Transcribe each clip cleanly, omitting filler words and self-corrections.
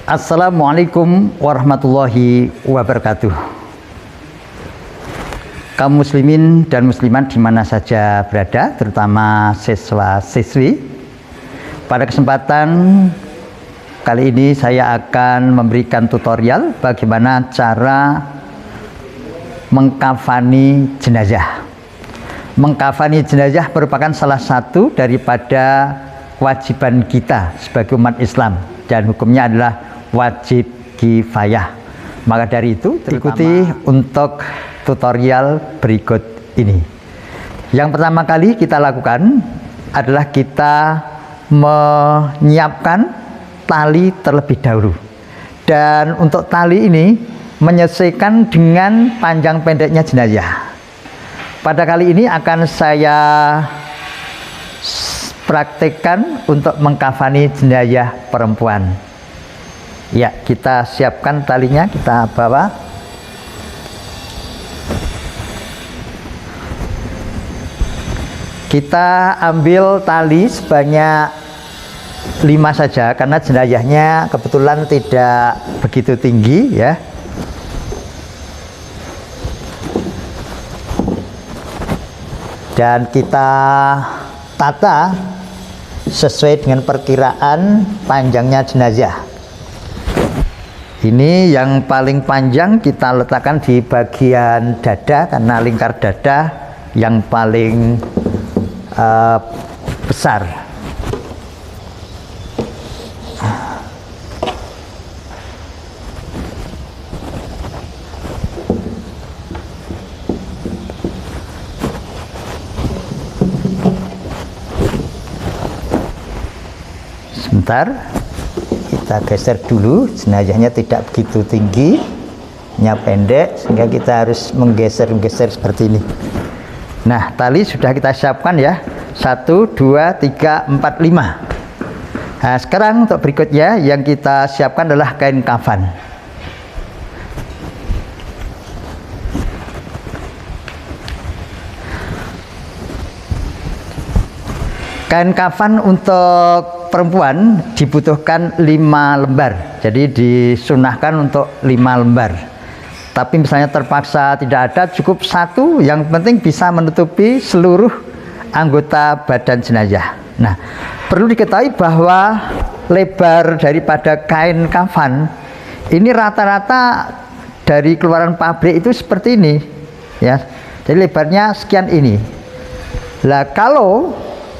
Assalamualaikum warahmatullahi wabarakatuh. Kaum muslimin dan muslimat di mana saja berada, terutama siswa-siswi. Pada kesempatan kali ini saya akan memberikan tutorial bagaimana cara mengkafani jenazah. Mengkafani jenazah merupakan salah satu daripada kewajiban kita sebagai umat Islam, dan hukumnya adalah wajib kifayah. Maka dari itu ikuti untuk tutorial berikut ini. Yang pertama kali kita lakukan adalah kita menyiapkan tali terlebih dahulu, dan untuk tali ini menyesuaikan dengan panjang pendeknya jenazah. Pada kali ini akan saya praktekkan untuk mengkafani jenazah perempuan. Ya, kita siapkan talinya, kita bawa. Kita ambil tali sebanyak 5 saja, karena jenazahnya kebetulan tidak begitu tinggi ya. Dan kita tata sesuai dengan perkiraan panjangnya jenazah. Ini yang paling panjang kita letakkan di bagian dada, karena lingkar dada yang paling besar. Sebentar, kita geser dulu, jenazahnya tidak begitu tinggi, nya pendek, sehingga kita harus menggeser seperti ini. Nah, tali sudah kita siapkan ya, 1, 2, 3, 4, 5. Nah, sekarang untuk berikutnya yang kita siapkan adalah kain kafan. Kain kafan untuk perempuan dibutuhkan 5 lembar. Jadi disunahkan untuk 5 lembar. Tapi misalnya terpaksa tidak ada, cukup 1, yang penting bisa menutupi seluruh anggota badan jenazah. Nah, perlu diketahui bahwa lebar daripada kain kafan ini rata-rata dari keluaran pabrik itu seperti ini ya. Jadi lebarnya sekian ini. Lah, kalau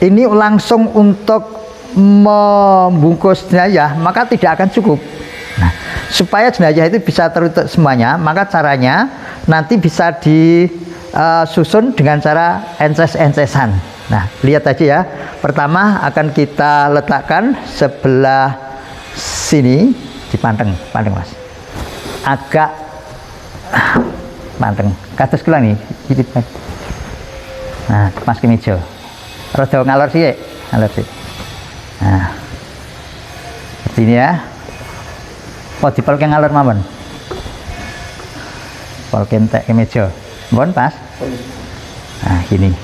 ini langsung untuk membungkus jenazah, maka tidak akan cukup. Nah, supaya jenazah itu bisa tertutup semuanya, maka caranya nanti bisa disusun dengan cara ences-encesan. Nah, lihat aja ya. Pertama akan kita letakkan sebelah sini, dipanteng Mas. Agak panteng. Kados kula nih. Nah, Mas kemeja. Rada ngalor sih. Nah, seperti ini ya. Oh, dipelke ngalor mawon. Pelke entek kemeja. Mohon pas. Nah, gini.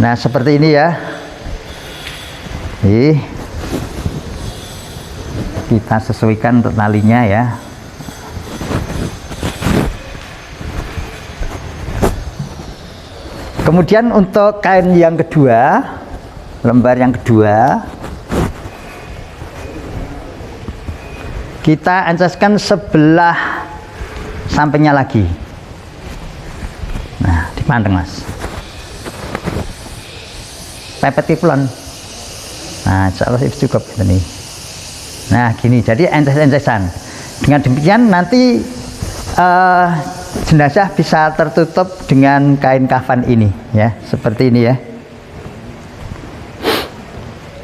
Nah, seperti ini ya. Kita sesuaikan untuk talinya ya. Kemudian untuk kain yang kedua, lembar yang kedua, kita enceskan sebelah sampingnya lagi. Nah, dipanteng Mas. Pepet kulon. Nah, insyaallah cukup ini. Nah, gini, jadi ences-encesan. Dengan demikian nanti jenazah bisa tertutup dengan kain kafan ini ya, seperti ini ya.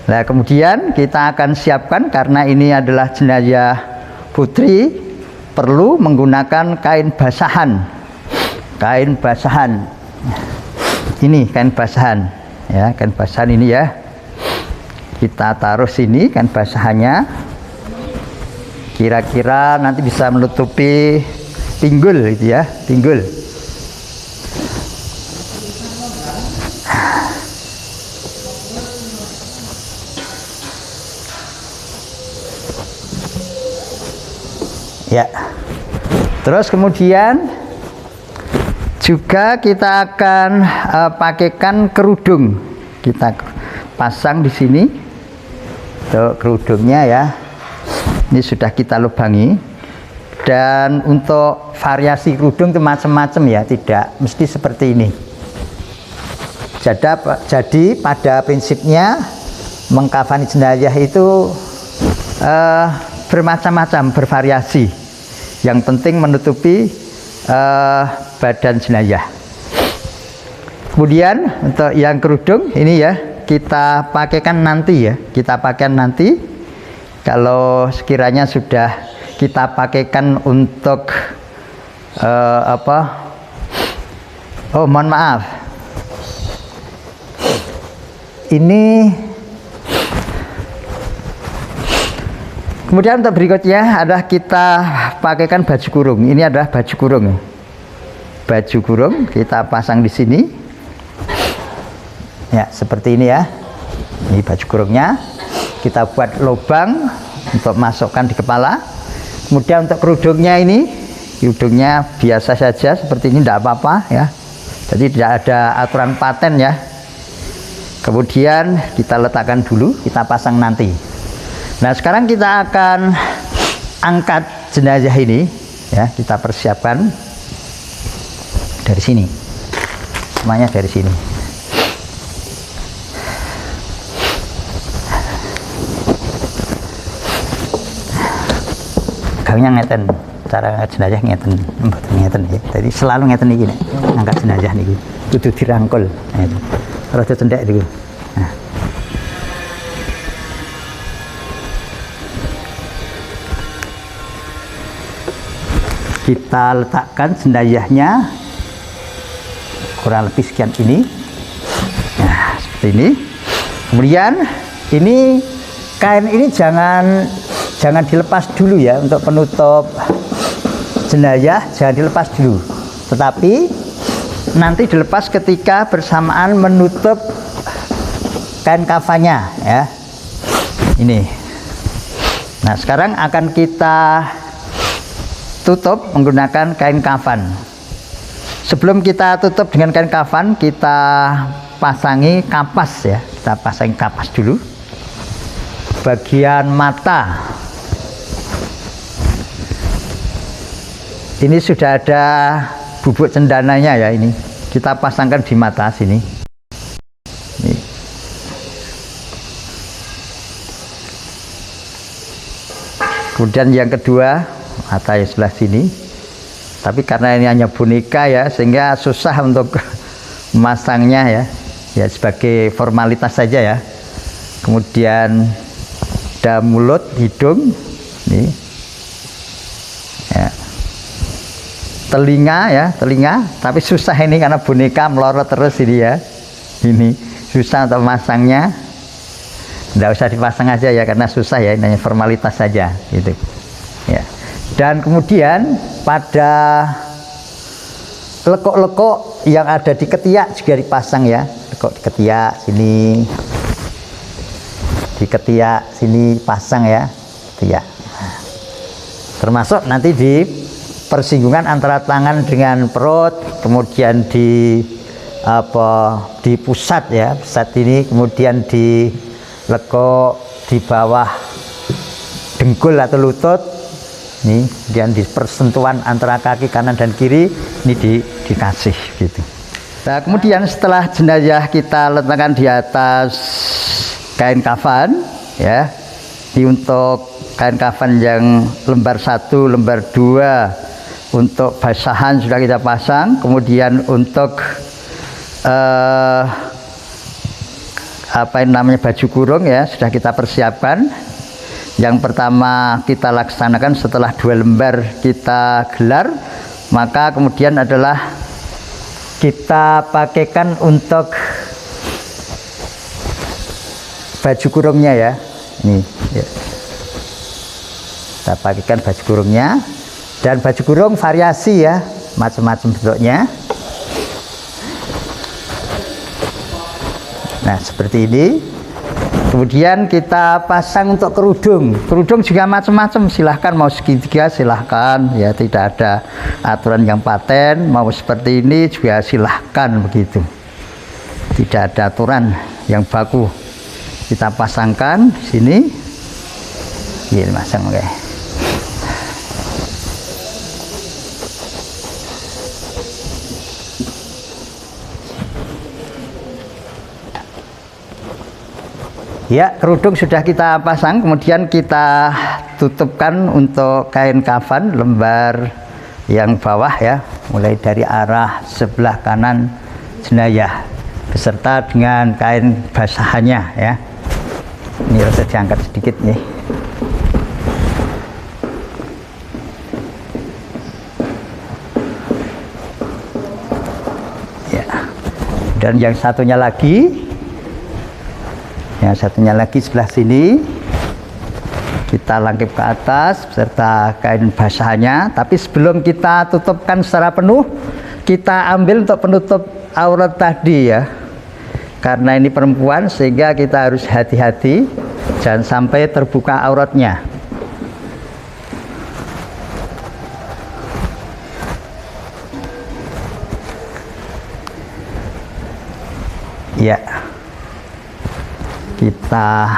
Nah, kemudian kita akan siapkan, karena ini adalah jenazah putri, perlu menggunakan kain basahan. Kain basahan. Ini kain basahan ya, kain basahan ini ya. Kita taruh sini kain basahannya. Kira-kira nanti bisa menutupi pinggul gitu ya, pinggul. Ya. Terus kemudian juga kita akan pakaikan kerudung. Kita pasang di sini. Tuh kerudungnya ya. Ini sudah kita lubangi. Dan untuk variasi kerudung itu macam-macam ya, tidak mesti seperti ini. Jadi pada prinsipnya mengkafani jenazah itu bermacam-macam, bervariasi. Yang penting menutupi badan jenazah. Kemudian untuk yang kerudung ini ya, kita pakaikan nanti ya, kita pakaikan nanti kalau sekiranya sudah kita pakaikan untuk oh mohon maaf, ini kemudian untuk berikutnya adalah kita pakaikan baju kurung. Ini adalah baju kurung. Baju kurung kita pasang di sini. Ya, seperti ini ya. Ini baju kurungnya. Kita buat lubang untuk masukkan di kepala. Kemudian untuk kerudungnya ini, kerudungnya biasa saja seperti ini, tidak apa-apa ya. Jadi tidak ada aturan paten ya. Kemudian kita letakkan dulu, kita pasang nanti. Nah, sekarang kita akan angkat jenazah ini ya, kita persiapkan dari sini. Semuanya dari sini. Gangnya ngeten, cara angkat jenazah ngeten, ngeten ya. Jadi selalu ngeten iki nek angkat jenazah niku. Kudu dirangkul. Nah, itu. Rada cendhek niku. Nah. Kita letakkan jenazahnya kurang lebih sekian ini. Nah, seperti ini. Kemudian ini kain ini jangan dilepas dulu ya, untuk penutup jenazah jangan dilepas dulu, tetapi nanti dilepas ketika bersamaan menutup kain kafannya ya. Ini. Nah, sekarang akan kita tutup menggunakan kain kafan. Sebelum kita tutup dengan kain kafan, kita pasangi kapas ya. Kita pasangi kapas dulu. Bagian mata. Ini sudah ada bubuk cendananya ya, ini. Kita pasangkan di mata sini. Ini. Kemudian yang kedua, mata yang sebelah sini. Tapi karena ini hanya boneka ya, sehingga susah untuk memasangnya ya. Ya sebagai formalitas saja ya. Kemudian ada mulut, hidung, nih. Ya. Telinga ya, telinga. Tapi susah ini karena boneka melorot terus ini ya. Ini susah untuk memasangnya. Tidak usah dipasang aja ya, karena susah ya, ini hanya formalitas saja gitu. Ya. Dan kemudian pada lekuk-lekuk yang ada di ketiak juga dipasang ya. Lekuk di ketiak sini, di ketiak sini pasang ya, ketiak. Nah, termasuk nanti di persinggungan antara tangan dengan perut, kemudian di pusat ya, pusat ini, kemudian di lekuk di bawah dengkul atau lutut. Nih, kemudian di persentuhan antara kaki kanan dan kiri ini dikasih gitu. Nah, kemudian setelah jenazah kita letakkan di atas kain kafan ya, untuk kain kafan yang lembar 1, lembar 2 untuk basahan sudah kita pasang. Kemudian untuk apa yang namanya baju kurung ya, sudah kita persiapkan. Yang pertama kita laksanakan setelah 2 lembar kita gelar, maka kemudian adalah kita pakaikan untuk baju kurungnya ya. Ini ya. Kita pakaikan baju kurungnya, dan baju kurung variasi ya, macam-macam bentuknya. Nah, seperti ini. Kemudian kita pasang untuk kerudung. Kerudung juga macam-macam, silahkan mau segitiga silahkan ya, tidak ada aturan yang paten. Mau seperti ini juga silahkan begitu, tidak ada aturan yang baku. Kita pasangkan sini, ini masang oke. Ya, kerudung sudah kita pasang, kemudian kita tutupkan untuk kain kafan lembar yang bawah ya, mulai dari arah sebelah kanan jenayah beserta dengan kain basahannya ya. Ini harus diangkat sedikit nih. Ya. Dan yang satunya lagi, sebelah sini kita langkip ke atas beserta kain basahannya. Tapi sebelum kita tutupkan secara penuh, kita ambil untuk penutup aurat tadi ya, karena ini perempuan sehingga kita harus hati-hati jangan sampai terbuka auratnya. Ya, kita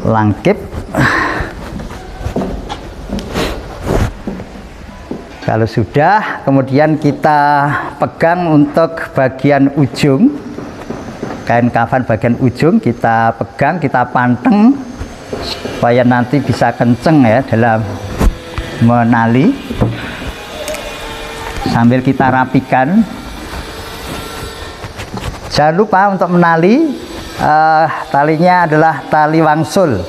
langkip. Kalau sudah, kemudian kita pegang untuk bagian ujung kain kafan, bagian ujung kita pegang, kita panteng supaya nanti bisa kenceng ya dalam menali, sambil kita rapikan. Jangan lupa untuk menali, talinya adalah tali wangsul,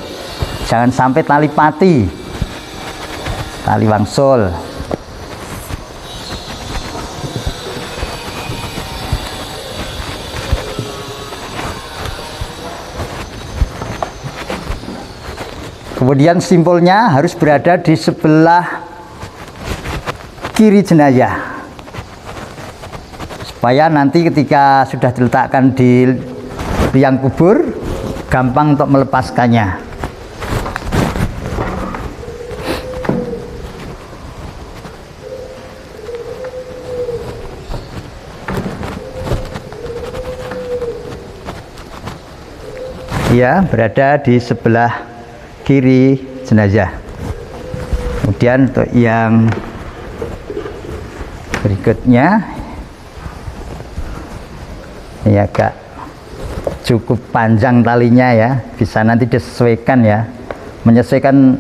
jangan sampai tali pati, tali wangsul. Kemudian simpulnya harus berada di sebelah kiri jenazah, supaya nanti ketika sudah diletakkan di liang kubur gampang untuk melepaskannya. Ya, berada di sebelah kiri jenazah. Kemudian untuk yang berikutnya ini agak cukup panjang talinya ya, bisa nanti disesuaikan ya, menyesuaikan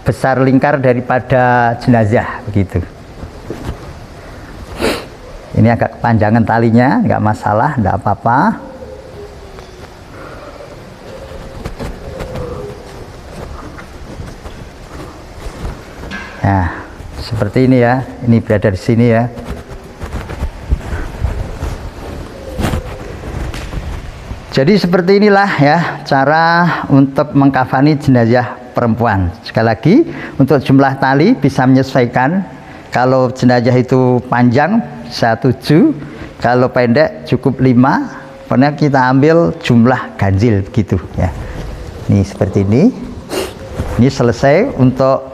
besar lingkar daripada jenazah begitu. Ini agak kepanjangan talinya, nggak masalah, nggak apa-apa. Nah, seperti ini ya, ini berada di sini ya. Jadi seperti inilah ya cara untuk mengkafani jenazah perempuan. Sekali lagi, untuk jumlah tali bisa menyesuaikan. Kalau jenazah itu panjang bisa 7, kalau pendek cukup 5. Pokoknya kita ambil jumlah ganjil gitu ya. Ini seperti ini. Ini selesai untuk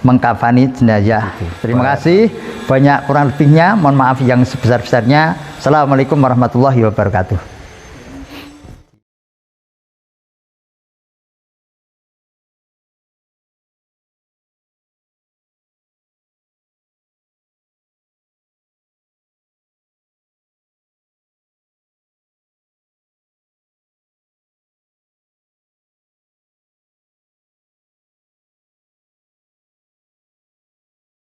mengkafani jenazah. Terima kasih, banyak kurang lebihnya mohon maaf yang sebesar-besarnya. Assalamualaikum warahmatullahi wabarakatuh.